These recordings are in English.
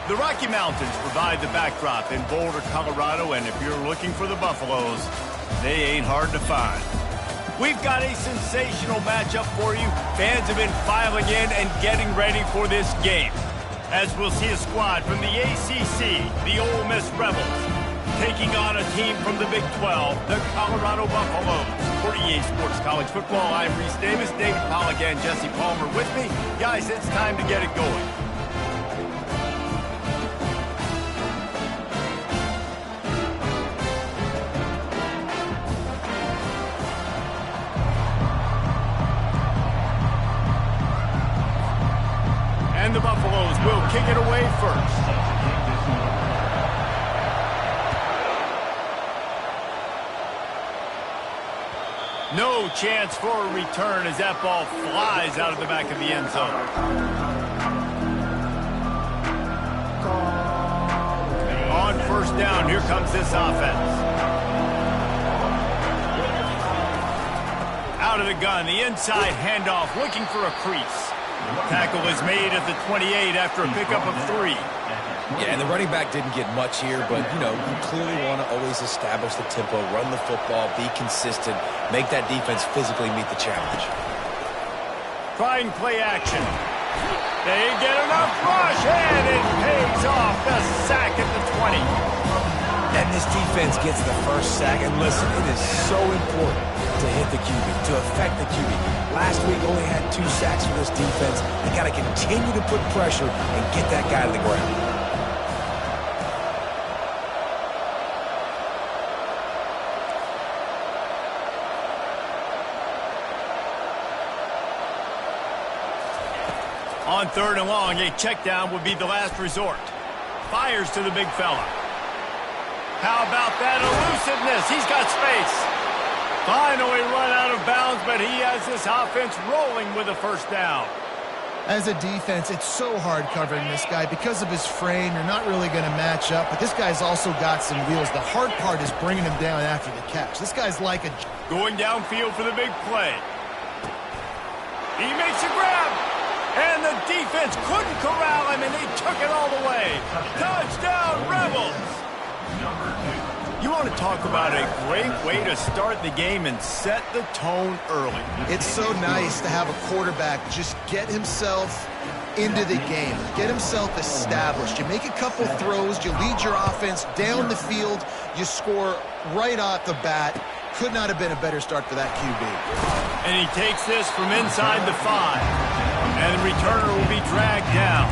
The Rocky Mountains provide the backdrop in Boulder, Colorado, and if you're looking for the Buffaloes, they ain't hard to find. We've got a sensational matchup for you. Fans have been filing in and getting ready for this game, as we'll see a squad from the ACC, the Ole Miss Rebels, taking on a team from the Big 12, the Colorado Buffaloes. For EA Sports College Football, I'm Reese Davis, David Pollack, and Jesse Palmer with me. Guys, it's time to get it going. And the Buffaloes will kick it away first. No chance for a return as that ball flies out of the back of the end zone. On first down, here comes this offense. Out of the gun, the inside handoff, looking for a crease. Tackle is made at the 28 after a pickup of 3. Yeah, and the running back didn't get much here, but, you know, you clearly want to always establish the tempo, run the football, be consistent, make that defense physically meet the challenge. Trying play action. They get enough rush, and it pays off. The sack at the 20. And this defense gets the first sack, and listen, it is so important to hit the QB, to affect the QB. Last week only had 2 sacks for this defense. They got to continue to put pressure and get that guy to the ground. On third and long, a check down would be the last resort. Fires to the big fella. How about that elusiveness? He's got space. Finally run out of bounds, but he has this offense rolling with a first down. As a defense, it's so hard covering this guy. Because of his frame, you're not really going to match up, but this guy's also got some wheels. The hard part is bringing him down after the catch. This guy's like a... Going downfield for the big play. He makes a grab. And the defense couldn't corral him, and they took it all the way. Touchdown, Rebels! You want to talk about a great way to start the game and set the tone early. It's so nice to have a quarterback just get himself into the game, get himself established. You make a couple throws, you lead your offense down the field, you score right off the bat. Could not have been a better start for that QB. And he takes this from inside the 5. And the returner will be dragged down.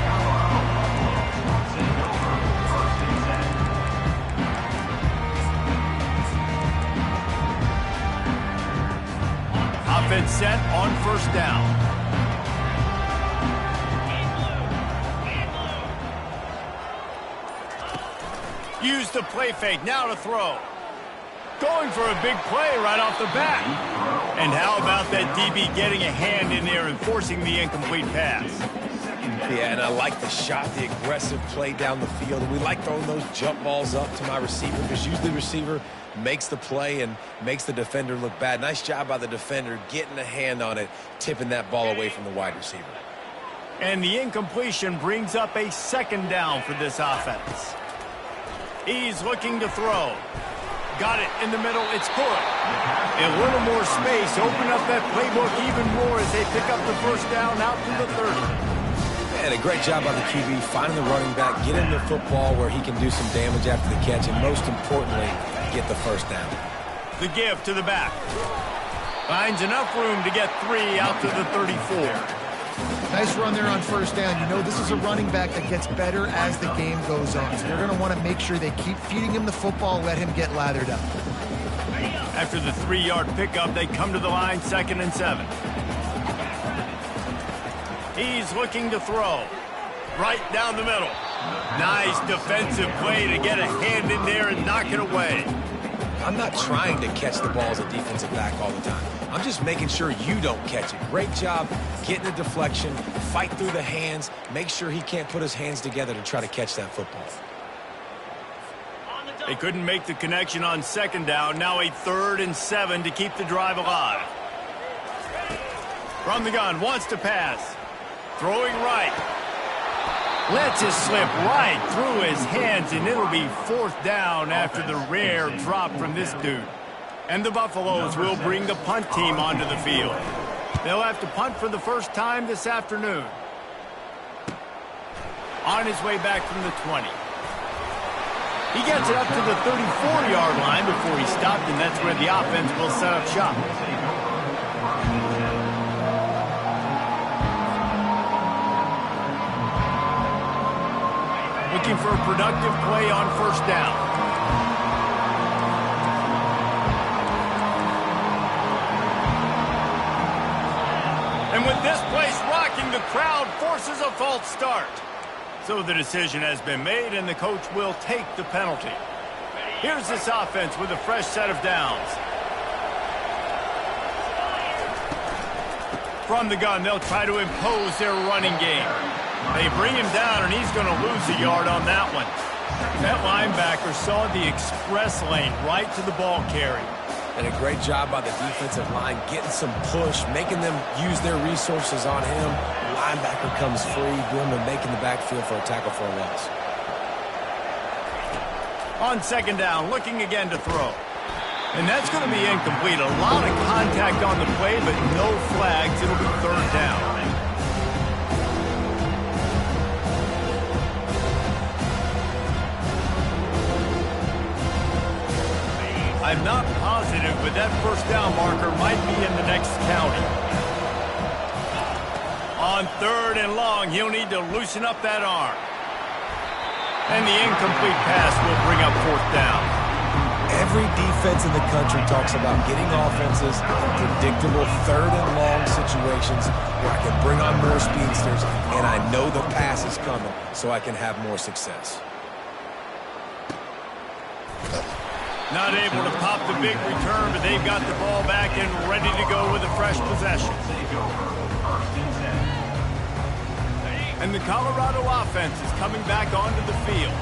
Offense set on first down. Use the play fake, now to throw. Going for a big play right off the bat. And how about that DB getting a hand in there and forcing the incomplete pass? Yeah, and I like the shot, the aggressive play down the field. And we like throwing those jump balls up to my receiver because usually the receiver makes the play and makes the defender look bad. Nice job by the defender getting a hand on it, tipping that ball away from the wide receiver. And the incompletion brings up a second down for this offense. He's looking to throw. Got it in the middle. It's good. A little more space. Open up that playbook even more as they pick up the first down out to the 30. And a great job by the QB, finding the running back, get him the football where he can do some damage after the catch, and most importantly, get the first down. The give to the back. Finds enough room to get 3 out to the 34. Nice run there on first down. You know this is a running back that gets better as the game goes on. So they're going to want to make sure they keep feeding him the football, let him get lathered up. After the 3-yard pickup, they come to the line, 2nd and 7. He's looking to throw. Right down the middle. Nice defensive play to get a hand in there and knock it away. I'm not trying to catch the ball as a defensive back all the time. I'm just making sure you don't catch it. Great job getting a deflection, fight through the hands, make sure he can't put his hands together to try to catch that football. They couldn't make the connection on 2nd down. Now a 3rd and 7 to keep the drive alive. From the gun, wants to pass. Throwing right. Lets it slip right through his hands, and it'll be 4th down after the rare drop from this dude. And the Buffaloes will bring the punt team onto the field. They'll have to punt for the first time this afternoon. On his way back from the 20. He gets it up to the 34-yard line before he stopped, and that's where the offense will set up shop. Looking for a productive play on 1st down. And with this place rocking, the crowd forces a false start. So the decision has been made, and the coach will take the penalty. Here's this offense with a fresh set of downs. From the gun, they'll try to impose their running game. They bring him down, and he's going to lose a yard on that one. That linebacker saw the express lane right to the ball carrier. And a great job by the defensive line getting some push, making them use their resources on him. The linebacker comes free, going to making the backfield for a tackle for a loss. On 2nd down, looking again to throw. And that's going to be incomplete. A lot of contact on the play, but no flags. It'll be 3rd down. I'm not positive, but that 1st down marker might be in the next county. On 3rd and long, he'll need to loosen up that arm. And the incomplete pass will bring up 4th down. Every defense in the country talks about getting offenses in predictable 3rd and long situations where I can bring on more speedsters, and I know the pass is coming, so I can have more success. Not able to pop the big return, but they've got the ball back and ready to go with a fresh possession. And the Colorado offense is coming back onto the field.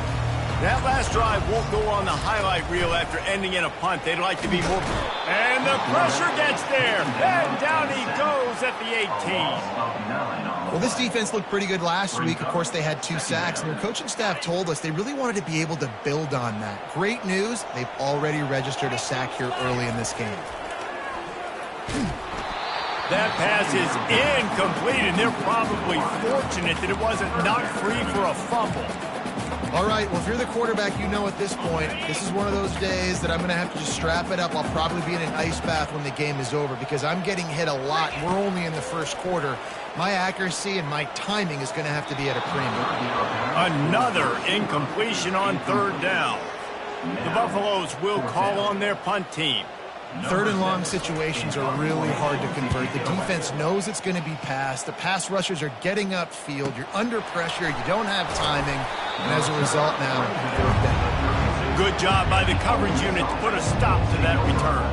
That last drive won't go on the highlight reel after ending in a punt. They'd like to be more... And the pressure gets there. And down he goes at the 18. Well, this defense looked pretty good last week. Of course, they had 2 sacks, and their coaching staff told us they really wanted to be able to build on that. Great news, they've already registered a sack here early in this game. That pass is incomplete, and they're probably fortunate that it wasn't knocked free for a fumble. All right, well, if you're the quarterback, you know at this point, this is one of those days that I'm going to have to just strap it up. I'll probably be in an ice bath when the game is over because I'm getting hit a lot. We're only in the 1st quarter. My accuracy and my timing is going to have to be at a premium. Another incompletion on 3rd down. The Buffaloes will call on their punt team. 3rd and long situations are really hard to convert. The defense knows it's going to be passed. The pass rushers are getting upfield. You're under pressure. You don't have timing. And as a result now, 4th down. Good job by the coverage unit to put a stop to that return.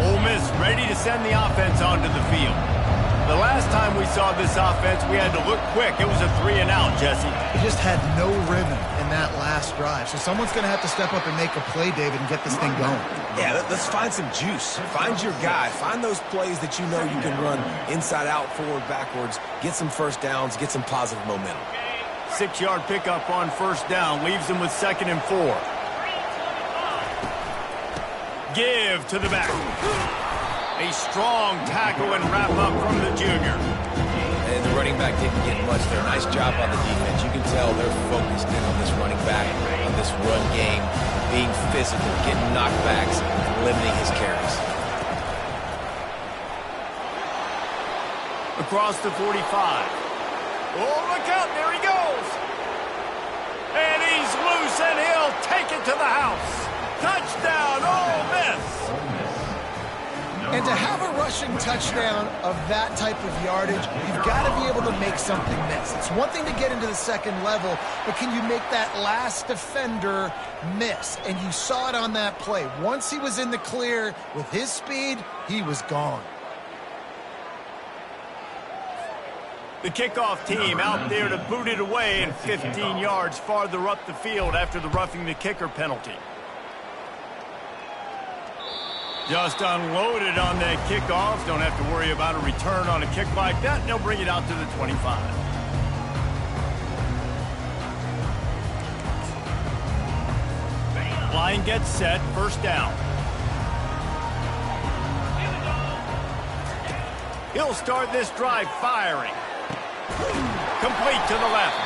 Ole Miss ready to send the offense onto the field. The last time we saw this offense, we had to look quick. It was a 3-and-out, Jesse. They just had no rhythm in that last drive. So someone's going to have to step up and make a play, David, and get this thing going. Yeah, let's find some juice. Find your guy. Find those plays that you know you can run inside out, forward, backwards. Get some 1st downs. Get some positive momentum. 6-yard pickup on 1st down. Leaves them with 2nd and 4. Give to the back. A strong tackle and wrap-up from the junior. And the running back didn't get much there. Nice job on the defense. You can tell they're focused in on this running back, on this run game, being physical, getting knockbacks, and limiting his carries. Across the 45. Oh, look out. There he goes. And he's loose, and he'll take it to the house. Touchdown, Ole Miss. And to have a rushing touchdown of that type of yardage, you've got to be able to make something miss. It's one thing to get into the 2nd level, but can you make that last defender miss? And you saw it on that play. Once he was in the clear with his speed, he was gone. The kickoff team out there to boot it away and 15 yards farther up the field after the roughing the kicker penalty. Just unloaded on that kickoff. Don't have to worry about a return on a kick like that. They'll bring it out to the 25. Line gets set, first down. He'll start this drive firing. Complete to the left.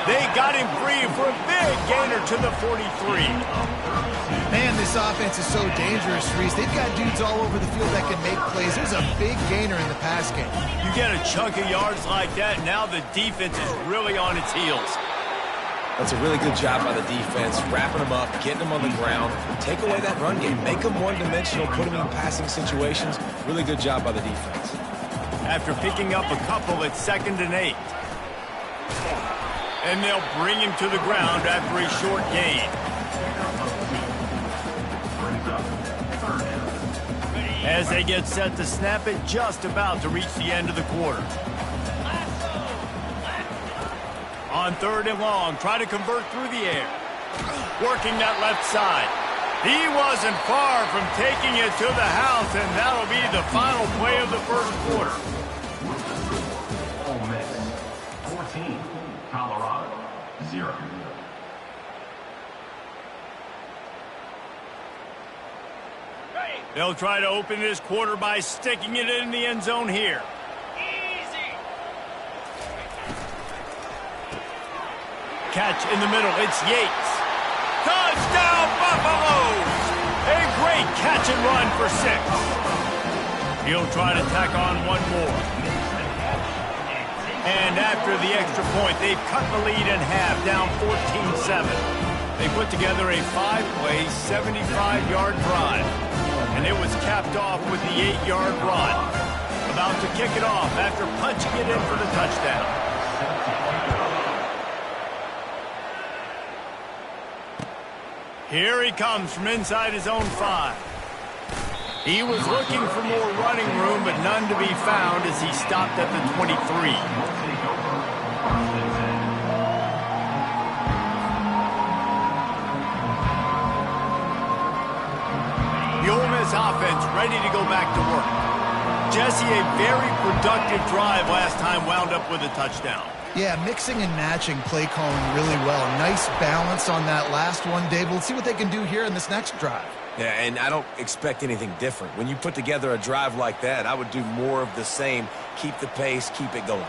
They got him free for a big gainer to the 43. Man, this offense is so dangerous, Reese. They've got dudes all over the field that can make plays. There's a big gainer in the pass game. You get a chunk of yards like that, now the defense is really on its heels. That's a really good job by the defense, wrapping them up, getting them on the ground, take away that run game, make them one-dimensional, put them in passing situations. Really good job by the defense. After picking up a couple, it's 2nd and 8. And they'll bring him to the ground after a short gain. As they get set to snap it, just about to reach the end of the quarter. On 3rd and long, try to convert through the air. Working that left side. He wasn't far from taking it to the house, and that'll be the final play of the first quarter. 14, Colorado, 0. They'll try to open this quarter by sticking it in the end zone here. Catch in the middle, it's Yates. Touchdown, Buffaloes! A great catch and run for 6. He'll try to tack on one more. And after the extra point, they've cut the lead in half, down 14-7. They put together a 5-play, 75-yard drive. And it was capped off with the 8-yard run. About to kick it off after punching it in for the touchdown. Here he comes from inside his own 5. He was looking for more running room, but none to be found as he stopped at the 23. The Ole Miss offense ready to go back to work. Jesse, a very productive drive last time, wound up with a touchdown. Yeah, mixing and matching play calling really well. Nice balance on that last one, Dave. We'll see what they can do here in this next drive. Yeah, and I don't expect anything different. When you put together a drive like that, I would do more of the same. Keep the pace, keep it going.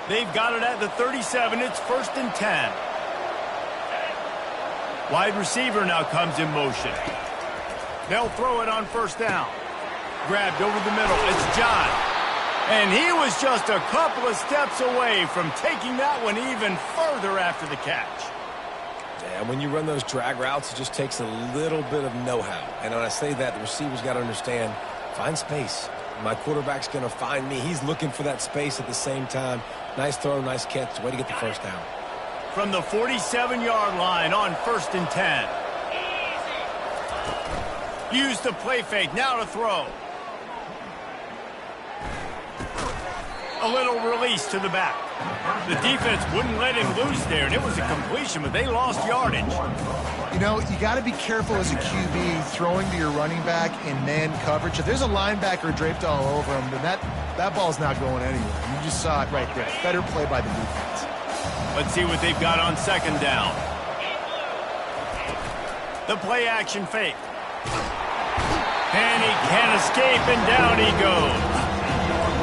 They've got it at the 37. It's 1st and 10. Wide receiver now comes in motion. They'll throw it on 1st down. Grabbed over the middle. It's John. And he was just a couple of steps away from taking that one even further after the catch. Yeah, when you run those drag routes, it just takes a little bit of know-how. And when I say that, the receiver's got to understand, find space. My quarterback's going to find me. He's looking for that space at the same time. Nice throw, nice catch. Way to get the 1st down. From the 47-yard line on 1st and 10. Use the play fake. Now to throw. A little release to the back. The defense wouldn't let him loose there, and it was a completion, but they lost yardage. You know, you got to be careful as a QB throwing to your running back in man coverage. If there's a linebacker draped all over him, then that ball's not going anywhere. You just saw it right there. Better play by the defense. Let's see what they've got on 2nd down. The play action fake. And he can't escape, and down he goes.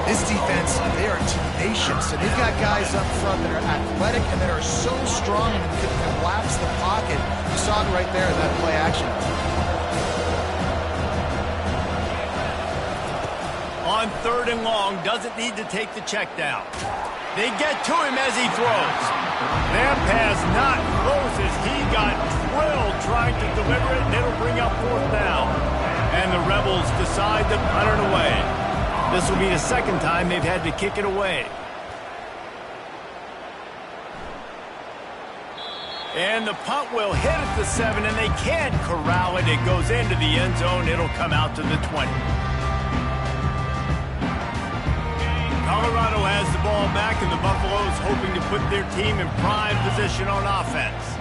This defense, they are tenacious, and they've got guys up front that are athletic and that are so strong and can collapse the pocket. You saw it right there in that play action. On 3rd and long, doesn't need to take the check down. They get to him as he throws. That pass not close as he got drilled trying to deliver it, and it'll bring up 4th down. And the Rebels decide to punt it away. This will be the 2nd time they've had to kick it away. And the punt will hit at the 7, and they can't corral it. It goes into the end zone. It'll come out to the 20. Colorado has the ball back, and the Buffaloes hoping to put their team in prime position on offense.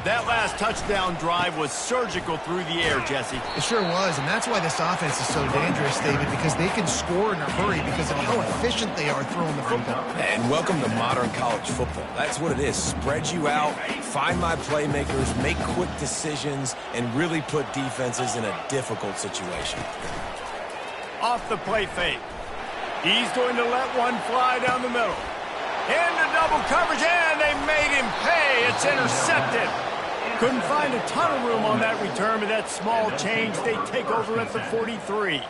That last touchdown drive was surgical through the air, Jesse. It sure was, and that's why this offense is so dangerous, David, because they can score in a hurry because of how efficient they are throwing the football. And welcome to modern college football. That's what it is. Spread you out, find my playmakers, make quick decisions, and really put defenses in a difficult situation. Off the play fake. He's going to let one fly down the middle. Into double coverage, and they made him pay. It's intercepted. Couldn't find a ton of room on that return, but that small change, they take over at the 43.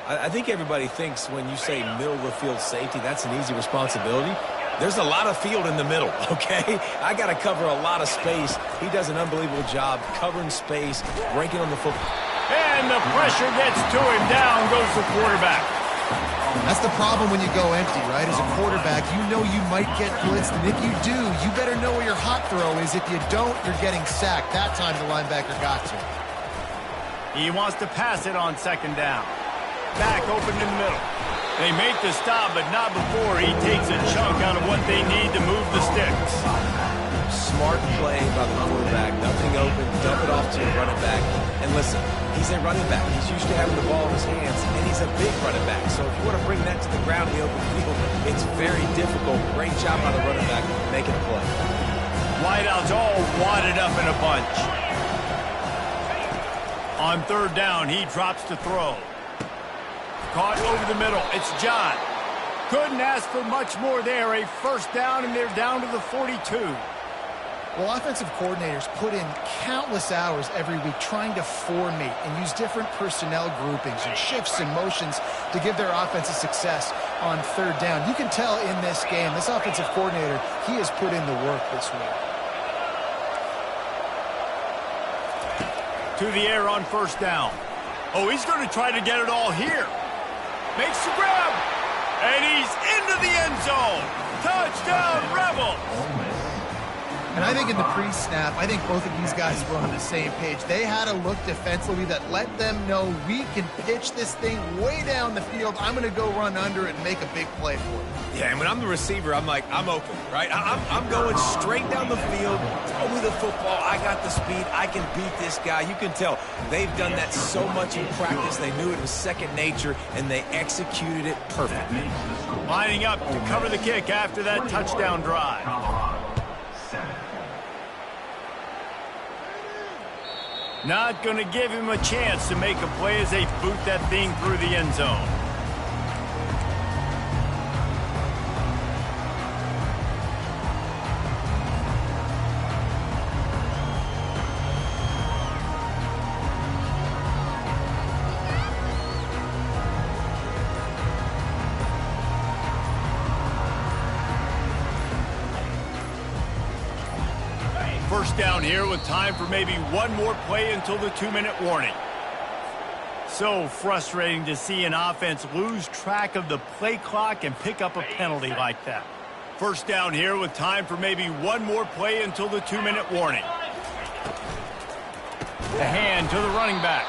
I think everybody thinks when you say middle of the field safety, that's an easy responsibility. There's a lot of field in the middle, okay? I got to cover a lot of space. He does an unbelievable job covering space, breaking on the football. And the pressure gets to him. Down goes the quarterback. That's the problem when you go empty, right? As a quarterback, you know you might get blitzed, and if you do, you better know where your hot throw is. If you don't, you're getting sacked. That time the linebacker got to him. He wants to pass it on second down. Back open in the middle. They make the stop, but not before he takes a chunk out of what they need to move the sticks. Smart play by the quarterback. Nothing open. Dump it off to a running back. And listen, he's a running back. He's used to having the ball in his hands, and he's a big running back. So if you want to bring that to the ground in the open field, it's very difficult. Great job by the running back making a play. Wideouts all wadded up in a bunch. On third down, he drops to throw. Caught over the middle. It's Ncaa. Couldn't ask for much more there. A first down, and they're down to the 42. Well, offensive coordinators put in countless hours every week trying to formate and use different personnel groupings and shifts and motions to give their offensive success on third down. You can tell in this game, this offensive coordinator, he has put in the work this week. To the air on first down. Oh, he's going to try to get it all here. Makes the grab. And he's into the end zone. Touchdown, Rebels. And I think in the pre-snap, I think both of these guys were on the same page. They had a look defensively that let them know we can pitch this thing way down the field. I'm going to go run under it and make a big play for it. Yeah, and when I'm the receiver, I'm like, I'm open, right? I'm going straight down the field. Throw me the football. I got the speed. I can beat this guy. You can tell they've done that so much in practice. They knew it was second nature, and they executed it perfectly. Lining up to cover the kick after that touchdown drive. Not going to give him a chance to make a play as they boot that thing through the end zone. First down here with time for maybe one more play until the 2-minute warning. So frustrating to see an offense lose track of the play clock and pick up a penalty like that. First down here with time for maybe one more play until the 2-minute warning. The hand to the running back.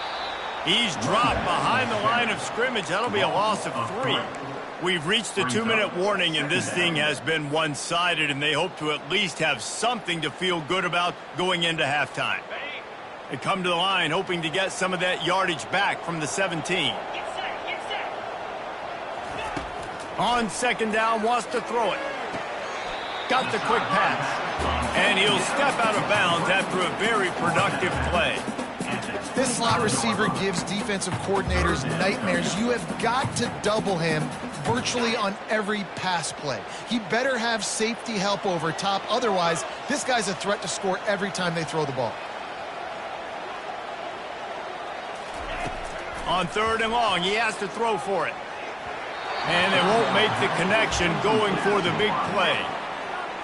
He's dropped behind the line of scrimmage. That'll be a loss of 3. We've reached the 2-minute warning, and this thing has been one-sided, and they hope to at least have something to feel good about going into halftime. They come to the line hoping to get some of that yardage back from the 17. On second down, wants to throw it. Got the quick pass. And he'll step out of bounds after a very productive play. This slot receiver gives defensive coordinators nightmares. You have got to double him virtually on every pass play. He better have safety help over top. Otherwise, this guy's a threat to score every time they throw the ball. On third and long, he has to throw for it. And they won't make the connection going for the big play.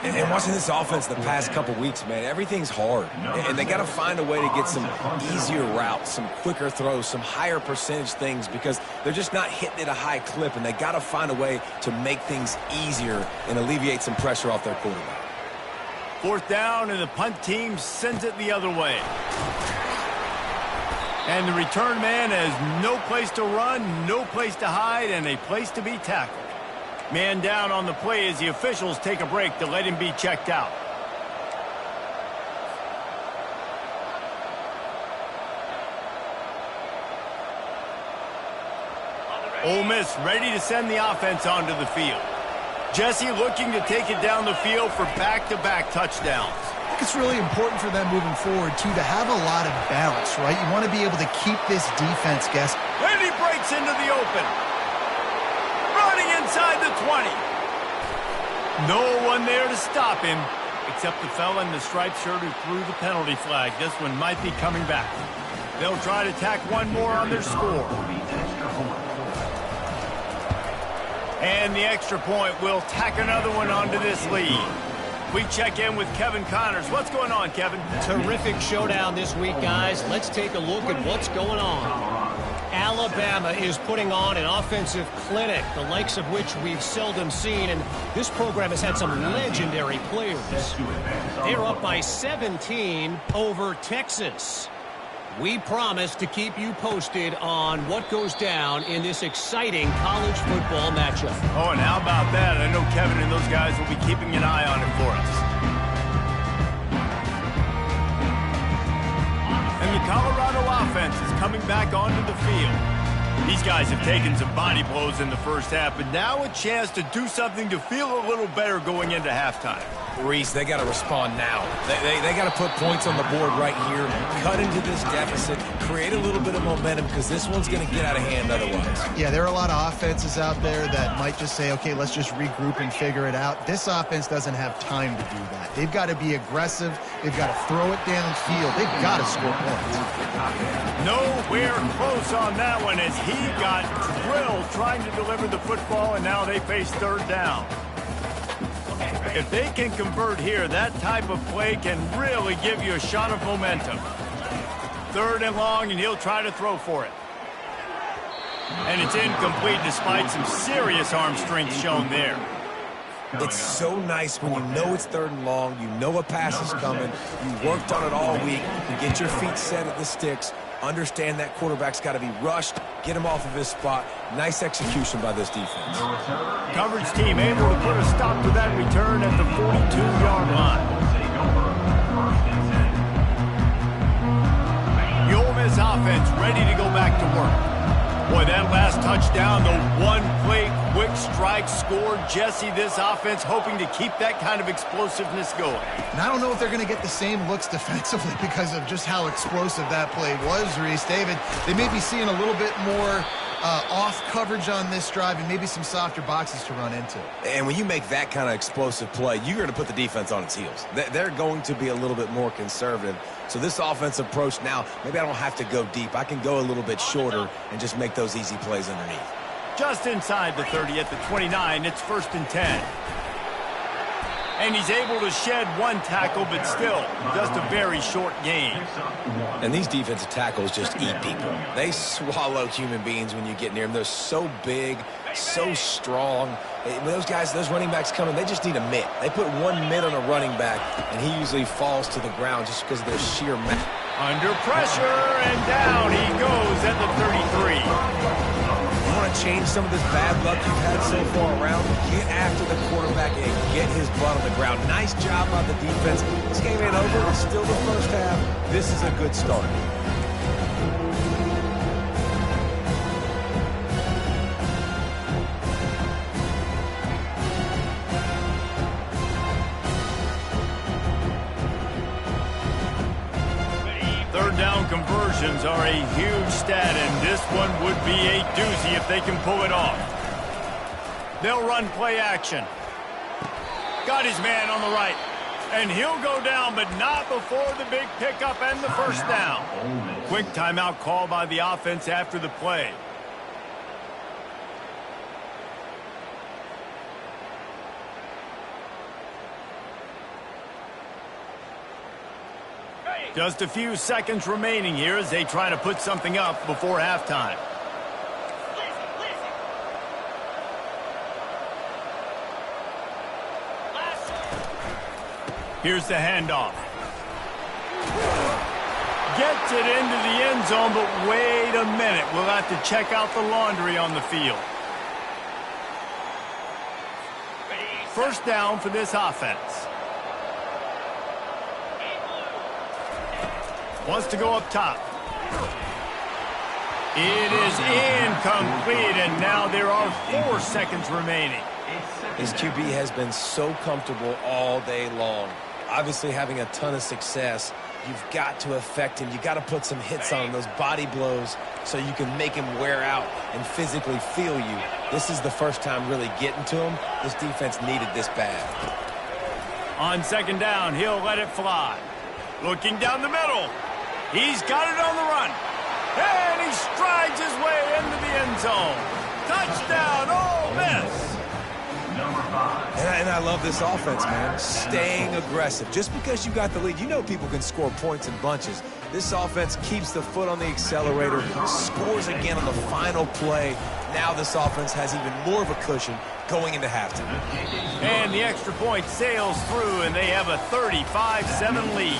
And watching this offense the past couple weeks, man, everything's hard. And they got to find a way to get some easier routes, some quicker throws, some higher percentage things because they're just not hitting at a high clip. And they got to find a way to make things easier and alleviate some pressure off their quarterback. Fourth down, and the punt team sends it the other way. And the return man has no place to run, no place to hide, and a place to be tackled. Man down on the play as the officials take a break to let him be checked out. Ole Miss ready to send the offense onto the field. Jesse looking to take it down the field for back-to-back touchdowns. I think it's really important for them moving forward, too, to have a lot of balance, right? You want to be able to keep this defense guessing. And he breaks into the open. Running inside the 20. No one there to stop him, except the fella in the striped shirt who threw the penalty flag. This one might be coming back. They'll try to tack one more on their score. And the extra point will tack another one onto this lead. We check in with Kevin Connors. What's going on, Kevin? Terrific showdown this week, guys. Let's take a look at what's going on. Alabama is putting on an offensive clinic, the likes of which we've seldom seen, and this program has had some legendary players. They're up by 17 over Texas. We promise to keep you posted on what goes down in this exciting college football matchup. Oh, and how about that? I know Kevin and those guys will be keeping an eye on it for us. And the Colorado offense is coming back onto the field. These guys have taken some body blows in the first half, but now a chance to do something to feel a little better going into halftime. Reese, they got to respond now. They got to put points on the board right here, cut into this deficit, create a little bit of momentum, because this one's going to get out of hand otherwise. Yeah, there are a lot of offenses out there that might just say, okay, let's just regroup and figure it out. This offense doesn't have time to do that. They've got to be aggressive. They've got to throw it downfield. They've got to score points. Nowhere close on that one as he got drilled trying to deliver the football, and now they face third down. If they can convert here, that type of play can really give you a shot of momentum. Third and long, and he'll try to throw for it. And it's incomplete despite some serious arm strength shown there. It's so nice when you know it's third and long, you know a pass is coming, you worked on it all week, you get your feet set at the sticks, understand that quarterback's got to be rushed, get him off of his spot. Nice execution by this defense. Coverage team able to put a stop to that return at the 42-yard line. The Ole Miss offense ready to go back to work. Boy, that last touchdown, the one-play quick strike scored. Jesse, this offense hoping to keep that kind of explosiveness going. And I don't know if they're going to get the same looks defensively because of just how explosive that play was, Reese. David, they may be seeing a little bit more off coverage on this drive and maybe some softer boxes to run into. And when you make that kind of explosive play, you're going to put the defense on its heels. They're going to be a little bit more conservative. So this offense approach now, maybe I don't have to go deep. I can go a little bit shorter and just make those easy plays underneath. Just inside the 30 at the 29, it's 1st and 10. And he's able to shed one tackle, but still just a very short gain. And these defensive tackles just eat people. They swallow human beings when you get near them. They're so big, so strong. When those guys, those running backs come in, they just need a mitt. They put one mitt on a running back, and he usually falls to the ground just because of their sheer mass. Under pressure, and down he goes at the 33. You want to change some of this bad luck you've had so far around? Get after the quarterback and get his butt on the ground. Nice job by the defense. This game ain't over. It's still the first half. This is a good start. Third down conversions are a huge stat, and this one would be a doozy if they can pull it off. They'll run play action. Got his man on the right. And he'll go down, but not before the big pickup and the first down. Quick timeout call by the offense after the play. Just a few seconds remaining here as they try to put something up before halftime. Here's the handoff. Gets it into the end zone, but wait a minute. We'll have to check out the laundry on the field. First down for this offense. Wants to go up top. It is incomplete, and now there are 4 seconds remaining. His QB has been so comfortable all day long. Obviously having a ton of success. You've got to affect him. You've got to put some hits on him, those body blows, so you can make him wear out and physically feel you. This is the first time really getting to him. This defense needed this bad. On 2nd down, he'll let it fly. Looking down the middle. He's got it on the run. And he strides his way into the end zone. Touchdown, Ole Miss. And I love this offense, man. Staying aggressive. Just because you got the lead, you know people can score points in bunches. This offense keeps the foot on the accelerator, scores again on the final play. Now this offense has even more of a cushion going into halftime. And the extra point sails through, and they have a 35-7 lead.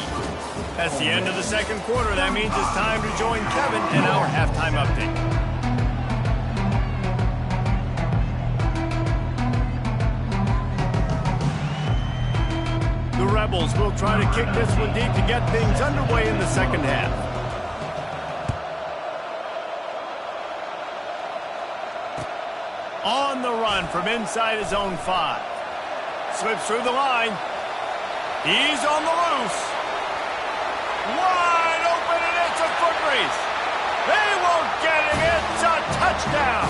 That's the end of the 2nd quarter. That means it's time to join Kevin in our halftime update. The Rebels will try to kick this one deep to get things underway in the 2nd half. On the run from inside his own 5. Slips through the line. He's on the loose. Wide open, and it's a foot race. They won't get him. It's a touchdown.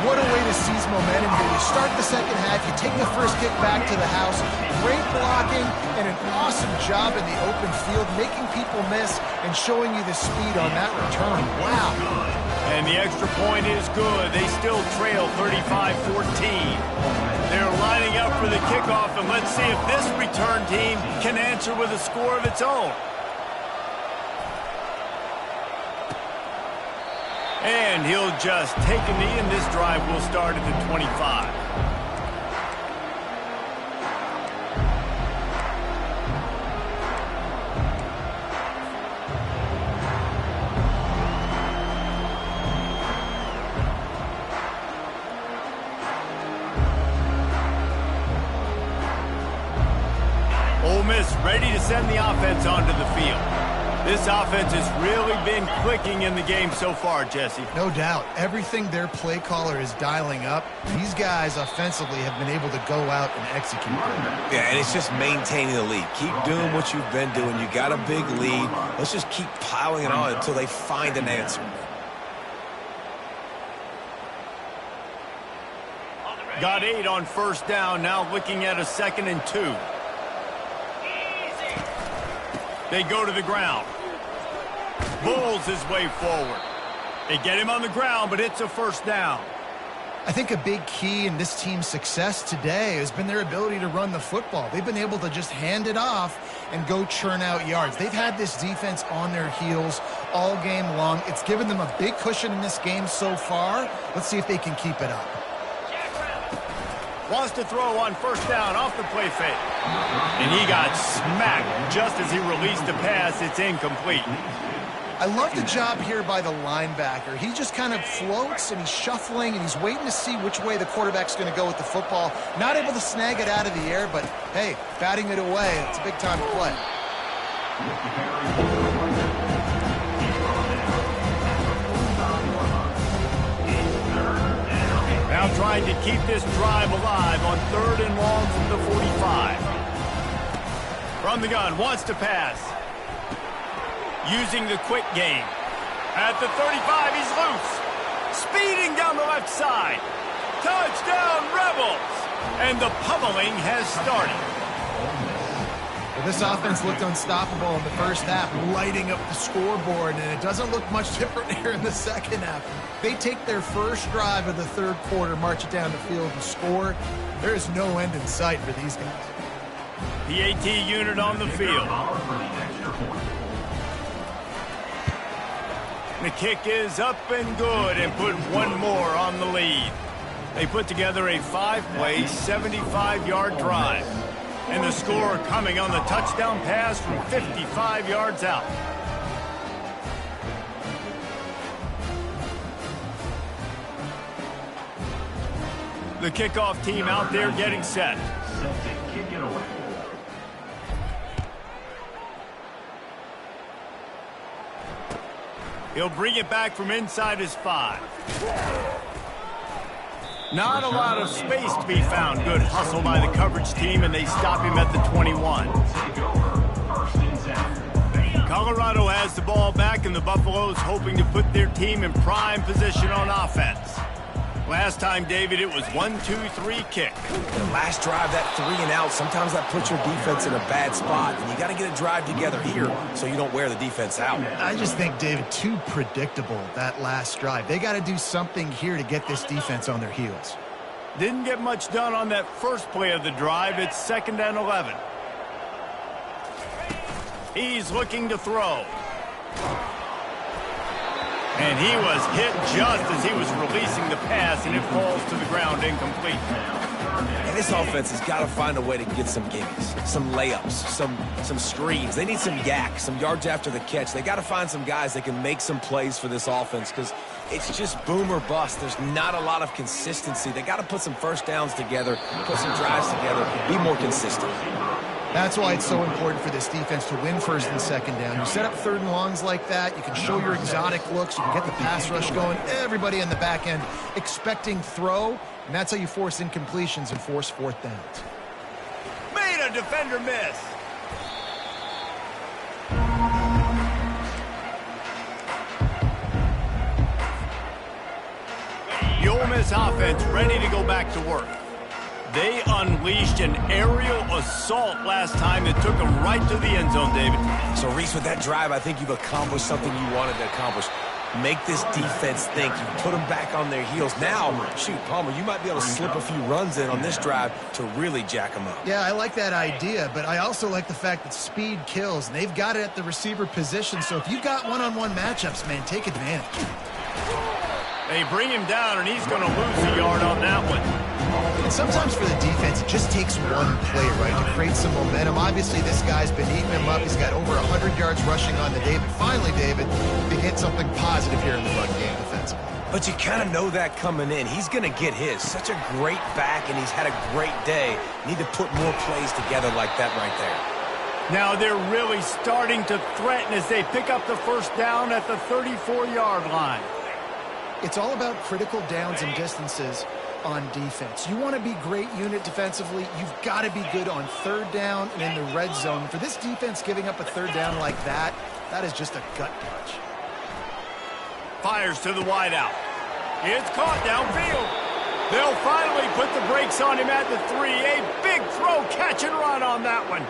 What a way to seize momentum here. You start the 2nd half, you take the first kick back to the house. Great blocking and an awesome job in the open field, making people miss and showing you the speed on that return. Wow. And the extra point is good. They still trail 35-14. They're lining up for the kickoff, and let's see if this return team can answer with a score of its own. And he'll just take a knee, and this drive will start at the 25. Ole Miss ready to send the offense onto the field. This offense has really been clicking in the game so far, Jesse. No doubt. Everything their play caller is dialing up, these guys offensively have been able to go out and execute. Yeah, and it's just maintaining the lead. Keep doing what you've been doing. You got a big lead. Let's just keep piling it on until they find an answer. Got 8 on 1st down, now looking at a 2nd and 2. They go to the ground. Bulls his way forward. They get him on the ground, but it's a 1st down. I think a big key in this team's success today has been their ability to run the football. They've been able to just hand it off and go churn out yards. They've had this defense on their heels all game long. It's given them a big cushion in this game so far. Let's see if they can keep it up. Wants to throw on 1st down off the play fake. And he got smacked just as he released the pass. It's incomplete. I love the job here by the linebacker. He just kind of floats and he's shuffling and he's waiting to see which way the quarterback's going to go with the football. Not able to snag it out of the air, but hey, batting it away, it's a big time play. Now trying to keep this drive alive on 3rd and long from the 45. From the gun, wants to pass. Using the quick game. At the 35, he's loose. Speeding down the left side. Touchdown, Rebels! And the pummeling has started. Well, this offense looked unstoppable in the 1st half, lighting up the scoreboard, and it doesn't look much different here in the 2nd half. They take their first drive of the 3rd quarter, march it down the field and score. There is no end in sight for these guys. PAT unit on the field. The kick is up and good and put one more on the lead. They put together a 5-play, 75-yard drive. And the score coming on the touchdown pass from 55 yards out. The kickoff team out there getting set. Kick it away. He'll bring it back from inside his 5. Not a lot of space to be found. Good hustle by the coverage team, and they stop him at the 21. Colorado has the ball back, and the Buffaloes hoping to put their team in prime position on offense. Last time, David, it was 1-2-3 kick. The last drive, that 3 and out, sometimes that puts your defense in a bad spot. And you got to get a drive together here so you don't wear the defense out. I just think, David, too predictable, that last drive. They got to do something here to get this defense on their heels. Didn't get much done on that first play of the drive. It's 2nd and 11. He's looking to throw. And he was hit just as he was releasing the pass, and it falls to the ground incomplete. And this offense has got to find a way to get some gimmies, some layups, some screens. They need some yak, some yards after the catch. They got to find some guys that can make some plays for this offense because it's just boom or bust. There's not a lot of consistency. They got to put some first downs together, put some drives together, be more consistent. That's why it's so important for this defense to win 1st and 2nd down. You set up 3rd and longs like that, you can show your exotic looks, you can get the pass rush going, everybody in the back end expecting throw, and that's how you force incompletions and force 4th downs. Made a defender miss. The Ole Miss offense ready to go back to work. They unleashed an aerial assault last time that took them right to the end zone, David. So, Reese, with that drive, I think you've accomplished something you wanted to accomplish. Make this defense think. You put them back on their heels. Now, shoot, Palmer, you might be able to slip a few runs in on this drive to really jack them up. Yeah, I like that idea, but I also like the fact that speed kills. They've got it at the receiver position, so if you've got one-on-one matchups, man, take advantage. They bring him down, and he's going to lose a yard on that one. And sometimes for the defense, it just takes one play, right, to create some momentum. Obviously, this guy's been eating him up. He's got over 100 yards rushing on the day. But finally, David, they get something positive here in the run game defensively. But you kind of know that coming in. He's going to get his. Such a great back, and he's had a great day. Need to put more plays together like that right there. Now they're really starting to threaten as they pick up the 1st down at the 34-yard line. It's all about critical downs and distances on defense. You want to be great unit defensively, you've got to be good on 3rd down and in the red zone. For this defense giving up a 3rd down like that, that is just a gut punch. Fires to the wideout. It's caught downfield. They'll finally put the brakes on him at the 3. A big throw, catch and run on that one.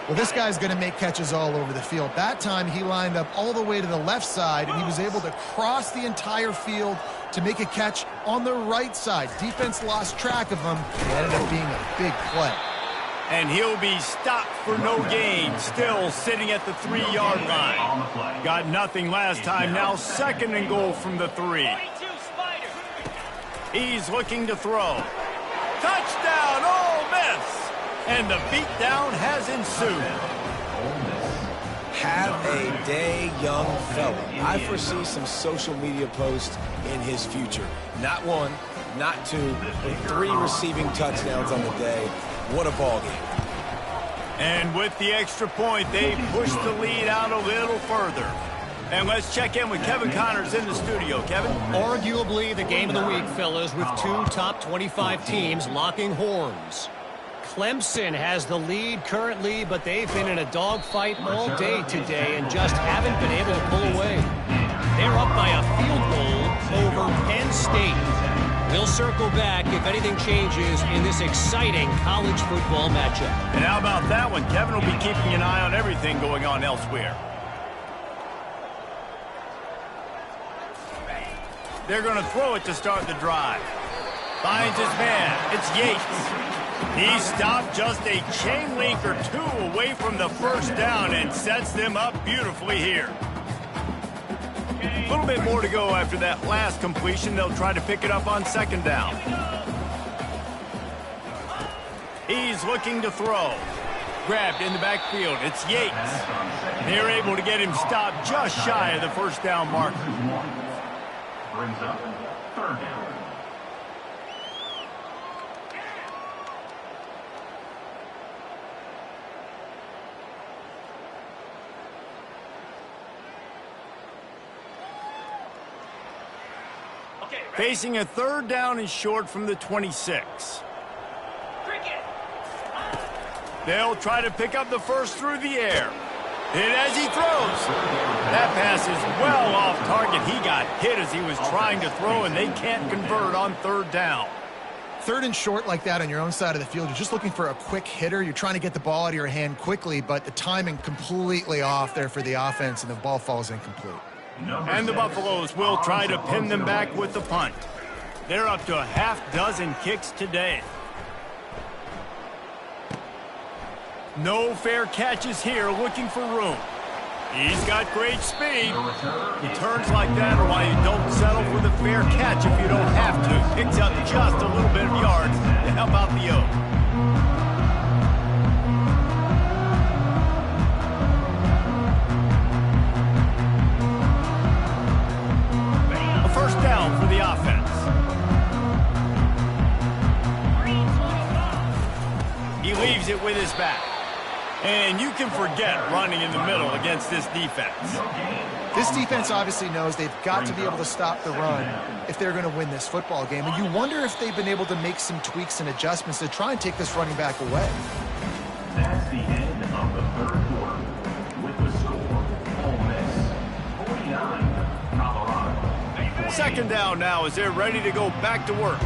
Well, this guy's going to make catches all over the field. That time, he lined up all the way to the left side, and he was able to cross the entire field to make a catch on the right side. Defense lost track of him. It ended up being a big play. And he'll be stopped for no gain, still sitting at the 3-yard line. Got nothing last time, now 2nd and goal from the 3. He's looking to throw. Touchdown, Ole Miss! And the beatdown has ensued. Have a day, young fella. I foresee some social media posts in his future. Not 1, not 2, but 3 receiving touchdowns on the day. What a ball game. And with the extra point, they push the lead out a little further. And let's check in with Kevin Connors in the studio. Kevin? Arguably the game of the week, fellas, with 2 top 25 teams locking horns. Clemson has the lead currently, but they've been in a dogfight all day today and just haven't been able to pull away. They're up by a field goal over Penn State. We'll circle back if anything changes in this exciting college football matchup. And how about that one? Kevin will be keeping an eye on everything going on elsewhere. They're going to throw it to start the drive. Finds his man. It's Yates. He stopped just a chain link or 2 away from the 1st down and sets them up beautifully here. A little bit more to go after that last completion. They'll try to pick it up on 2nd down. He's looking to throw. Grabbed in the backfield. It's Yates. They're able to get him stopped just shy of the 1st down marker. Brings up 3rd down. Facing a 3rd down and short from the 26. They'll try to pick up the first through the air. Hit as he throws. That pass is well off target. He got hit as he was trying to throw, and they can't convert on 3rd down. 3rd and short like that on your own side of the field, you're just looking for a quick hitter. You're trying to get the ball out of your hand quickly, but the timing completely off there for the offense, and the ball falls incomplete. And the Buffaloes will try to pin them back with the punt. They're up to a half-dozen kicks today. No fair catches here, looking for room. He's got great speed. Returns like that are why you don't settle for the fair catch if you don't have to. Picks up just a little bit of yards to help out the Oak. A 1st down for the offense. He leaves it with his back. And you can forget running in the middle against this defense. This defense obviously knows they've got to be able to stop the run if they're going to win this football game. And you wonder if they've been able to make some tweaks and adjustments to try and take this running back away. That's the end of the 3rd quarter. With the score, Ole Miss 49, Colorado. 2nd down now as they're ready to go back to work.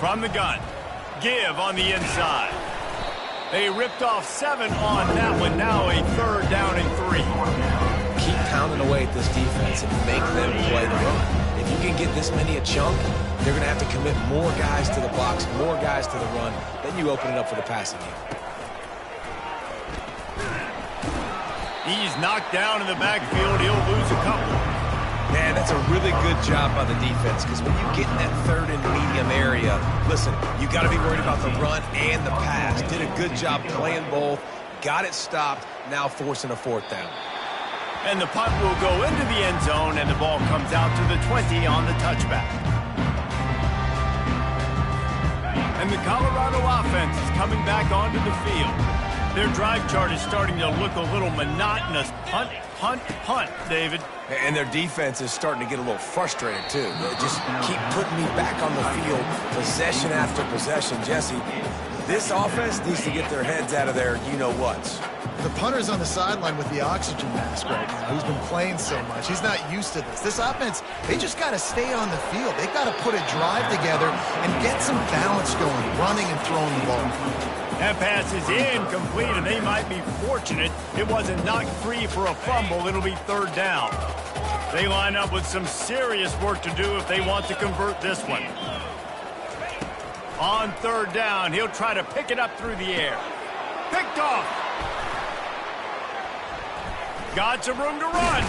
From the gun. Give on the inside. They ripped off 7 on that one. Now a 3rd down and 3. Keep pounding away at this defense and make them play the run. If you can get this many a chunk, they're going to have to commit more guys to the box, more guys to the run. Then you open it up for the passing game. He's knocked down in the backfield. He'll lose a couple. Man, that's a really good job by the defense, because when you get in that 3rd and medium area, listen, you got to be worried about the run and the pass. Did a good job playing both, got it stopped, now forcing a 4th down. And the punt will go into the end zone, and the ball comes out to the 20 on the touchback. And the Colorado offense is coming back onto the field. Their drive chart is starting to look a little monotonous. Punt, punt, punt, David. And their defense is starting to get a little frustrated, too. They just keep putting me back on the field, possession after possession. Jesse, this offense needs to get their heads out of their you-know-whats. The punter's on the sideline with the oxygen mask right now. He's been playing so much. He's not used to this. This offense, they just got to stay on the field. They've got to put a drive together and get some balance going, running and throwing the ball. That pass is incomplete, and they might be fortunate it wasn't knocked free for a fumble. It'll be 3rd down. They line up with some serious work to do if they want to convert this one. On 3rd down, he'll try to pick it up through the air. Picked off. Got some room to run.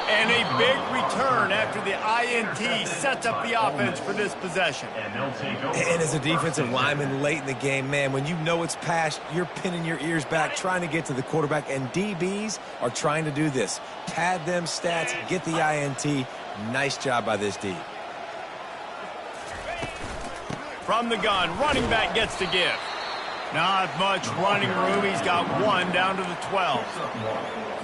And a big return after the INT sets up the offense for this possession. And as a defensive lineman late in the game, man, when you know it's past, you're pinning your ears back, trying to get to the quarterback, and DBs are trying to do this. Pad them stats, get the INT. Nice job by this D. From the gun, running back gets to give. Not much running room. He's got 1 down to the 12.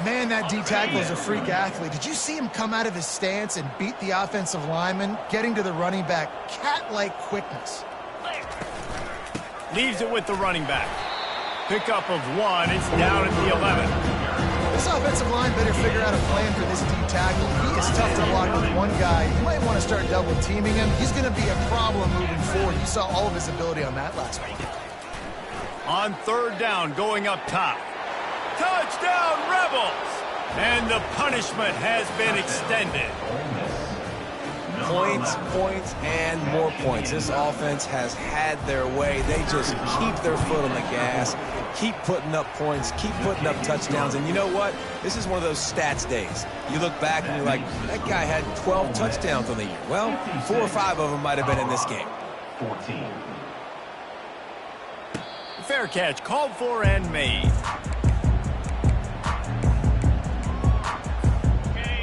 Man, that D-tackle is a freak athlete. Did you see him come out of his stance and beat the offensive lineman, getting to the running back? Cat-like quickness. Leaves it with the running back. Pickup of 1. It's down at the 11. This offensive line better figure out a plan for this D-tackle. He is tough to block with one guy. You might want to start double-teaming him. He's going to be a problem moving forward. You saw all of his ability on that last week. On 3rd down, going up top. Touchdown, Rebels! And the punishment has been extended. Points, points, and more points. This offense has had their way. They just keep their foot on the gas, keep putting up points, keep putting up touchdowns. And you know what? This is one of those stats days. You look back and you're like, that guy had 12 touchdowns on the year. Well, 4 or 5 of them might have been in this game. 14. Fair catch called for and made.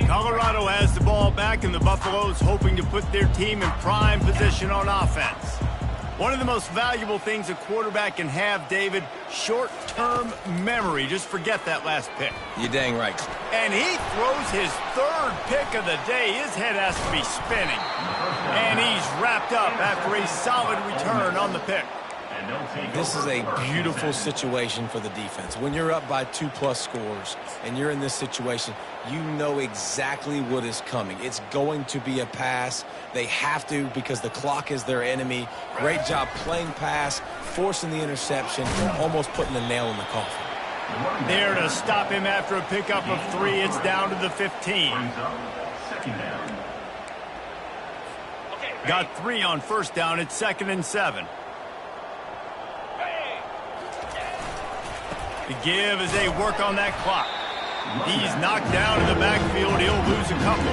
Colorado has the ball back, and the Buffaloes hoping to put their team in prime position on offense. One of the most valuable things a quarterback can have, David, short-term memory. Just forget that last pick. You're dang right. And he throws his third pick of the day. His head has to be spinning. And he's wrapped up after a solid return on the pick. This is a beautiful situation for the defense. When you're up by 2+ scores and you're in this situation, you know exactly what is coming. It's going to be a pass. They have to because the clock is their enemy. Great job playing pass, forcing the interception, almost putting the nail in the coffin. There to stop him after a pickup of 3. It's down to the 15. Got 3 on first down. It's 2nd and 7. The give as they work on that clock. He's knocked down in the backfield. He'll lose a couple.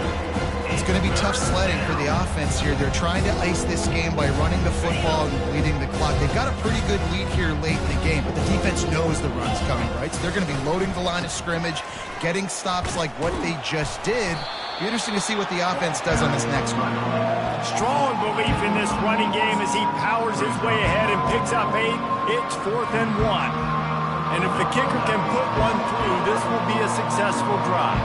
It's going to be tough sledding for the offense here. They're trying to ice this game by running the football and leading the clock. They've got a pretty good lead here late in the game, but the defense knows the run's coming, right? So they're going to be loading the line of scrimmage, getting stops like what they just did. Be interesting to see what the offense does on this next one. Strong belief in this running game as he powers his way ahead and picks up 8. It's 4th and 1. And if the kicker can put one through, this will be a successful drive.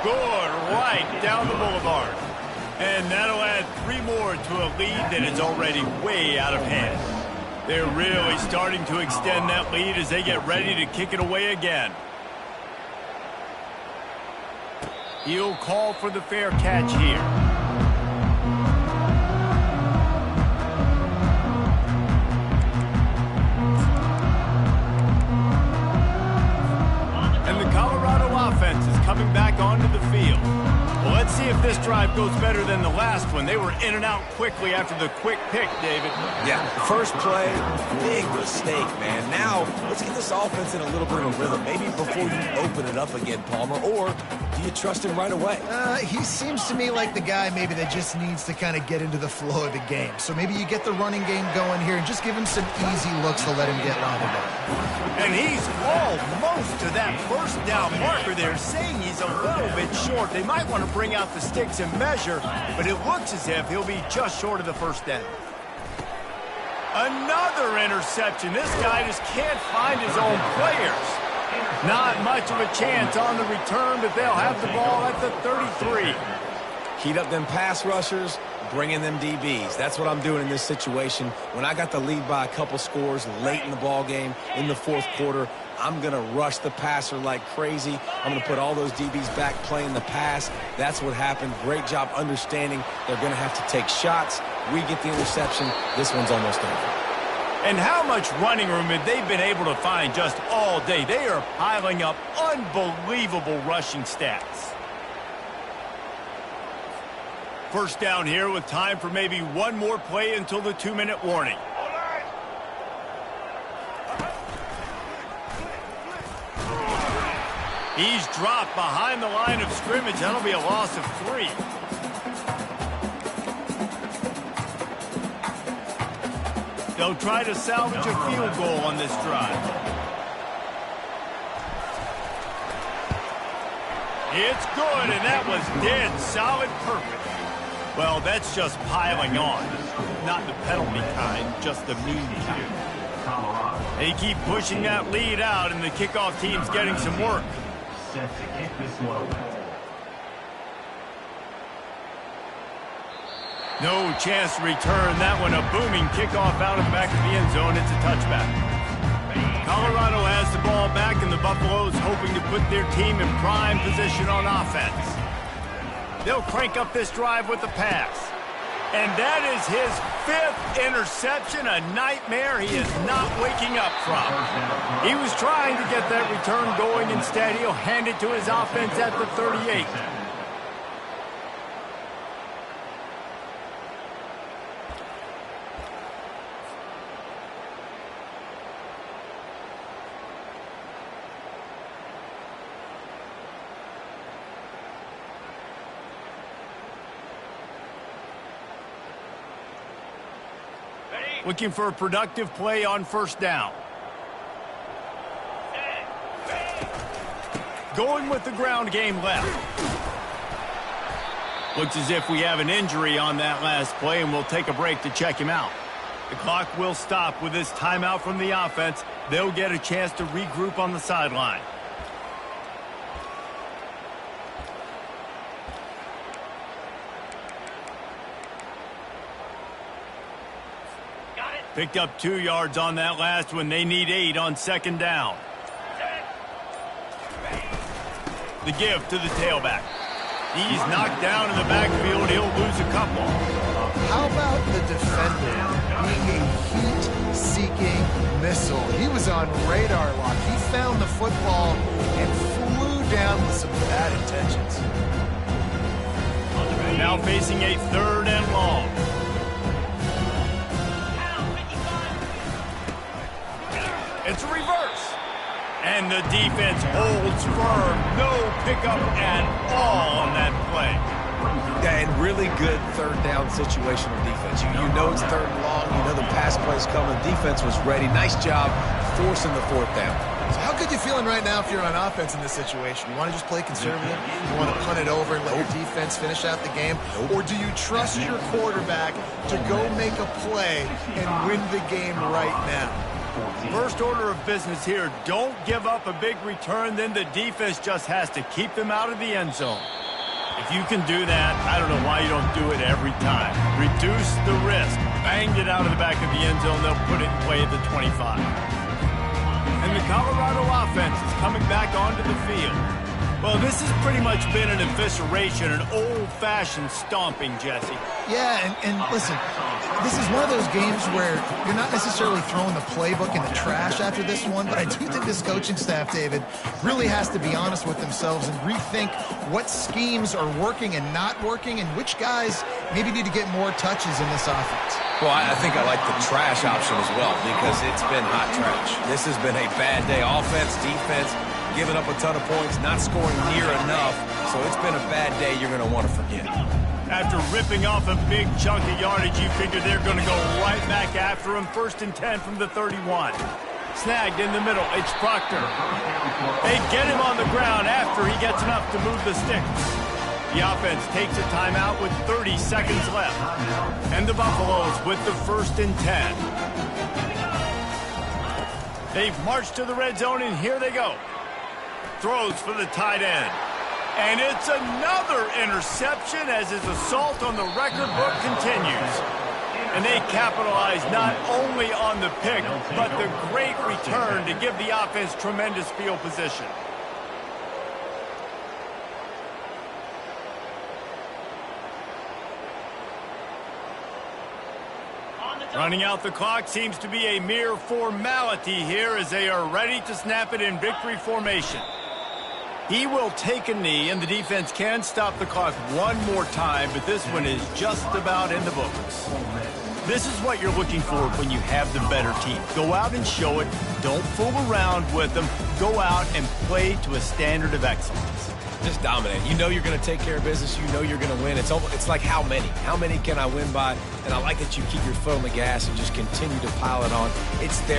Good, right down the boulevard. And that'll add 3 more to a lead that is already way out of hand. They're really starting to extend that lead as they get ready to kick it away again. He'll call for the fair catch here. Offense is coming back onto the field. Well, let's see if this drive goes better than the last one. They were in and out quickly after the quick pick, David. Yeah, first play, big mistake, man. Now, let's get this offense in a little bit of a rhythm. Maybe before you open it up again, Palmer, or do you trust him right away? He seems to me like the guy maybe that just needs to kind of get into the flow of the game. So maybe you get the running game going here and just give him some easy looks to let him get rounded up. And he's almost to that first down marker there, saying he's a little bit short. They might want to bring out the sticks and measure, but it looks as if he'll be just short of the first down. Another interception. This guy just can't find his own players. Not much of a chance on the return, but they'll have the ball at the 33. Heat up them pass rushers, bring in them DBs. That's what I'm doing in this situation. When I got the lead by a couple scores late in the ball game, in the fourth quarter, I'm going to rush the passer like crazy. I'm going to put all those DBs back playing the pass. That's what happened. Great job understanding they're going to have to take shots. We get the interception. This one's almost over. And how much running room have they been able to find just all day? They are piling up unbelievable rushing stats. First down here with time for maybe one more play until the 2-minute warning. He's dropped behind the line of scrimmage. That'll be a loss of 3. They'll try to salvage a field goal on this drive. It's good, and that was dead solid perfect. Well, that's just piling on. Not the penalty kind, just the mean kind. They keep pushing that lead out, and the kickoff team's getting some work. Set to kick this one away. No chance to return that one. A booming kickoff out of the back of the end zone. It's a touchback. Colorado has the ball back, and the Buffaloes hoping to put their team in prime position on offense. They'll crank up this drive with the pass. And that is his 5th interception, a nightmare he is not waking up from. He was trying to get that return going. Instead, he'll hand it to his offense at the 38. Looking for a productive play on first down. Going with the ground game left. Looks as if we have an injury on that last play, and we'll take a break to check him out. The clock will stop with this timeout from the offense. They'll get a chance to regroup on the sideline. Picked up 2 yards on that last one. They need 8 on second down. The give to the tailback. He's knocked down in the backfield. He'll lose a couple. How about the defender being a heat-seeking missile? He was on radar lock. He found the football and flew down with some bad intentions. Now facing a 3rd and long. It's a reverse. And the defense holds firm. No pickup at all on that play. Yeah, and really good 3rd down situational defense. You know it's 3rd and long. You know the pass play's coming. Defense was ready. Nice job forcing the 4th down. So how good you feeling right now if you're on offense in this situation? You want to just play conservative? You want to punt it over and let your defense finish out the game? Or do you trust your quarterback to go make a play and win the game right now? First order of business here, don't give up a big return, then the defense just has to keep them out of the end zone. If you can do that, I don't know why you don't do it every time. Reduce the risk. Banged it out of the back of the end zone, they'll put it in play at the 25. And the Colorado offense is coming back onto the field. Well, this has pretty much been an evisceration, an old-fashioned stomping, Jesse. Yeah, and listen, this is one of those games where you're not necessarily throwing the playbook in the trash after this one, but I do think this coaching staff, David, really has to be honest with themselves and rethink what schemes are working and not working and which guys maybe need to get more touches in this offense. Well, I think I like the trash option as well because it's been hot trash. This has been a bad day. Offense, defense, giving up a ton of points, not scoring near enough. So it's been a bad day you're going to want to forget. After ripping off a big chunk of yardage, you figure they're going to go right back after him. 1st and 10 from the 31. Snagged in the middle. It's Proctor. They get him on the ground after he gets enough to move the sticks. The offense takes a timeout with 30 seconds left. And the Buffaloes with the 1st and 10. They've marched to the red zone, and here they go. Throws for the tight end. And it's another interception as his assault on the record book continues. And they capitalize not only on the pick, but the great return to give the offense tremendous field position. Running out the clock seems to be a mere formality here as they are ready to snap it in victory formation. He will take a knee, and the defense can stop the clock one more time, but this one is just about in the books. This is what you're looking for when you have the better team. Go out and show it. Don't fool around with them. Go out and play to a standard of excellence. Just dominate. You know you're going to take care of business. You know you're going to win. It's like how many? How many can I win by? And I like that you keep your foot on the gas and just continue to pile it on. It's there.